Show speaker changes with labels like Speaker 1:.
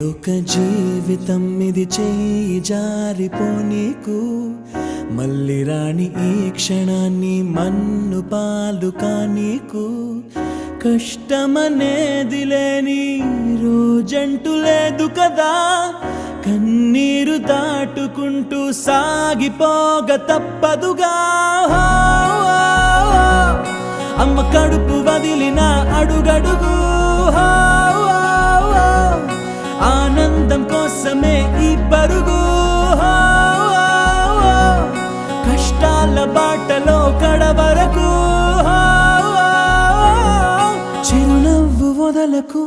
Speaker 1: ఒక జీవితం ఇది చేయి జారిపోనీకు మళ్ళీ రాని ఈ క్షణాన్ని మన్ను పాలు కానీకు కష్టమనేది లేని రోజంటూ లేదు కదా కన్నీరు దాటుకుంటూ సాగిపోగ తప్పదుగా అమ్మ కడుపు వదిలిన అడుగడుగు ఆనందం కోసమే ఈ పరుగు కష్టాల బాటలో కడవరకు చిరునవ్వు వదలకు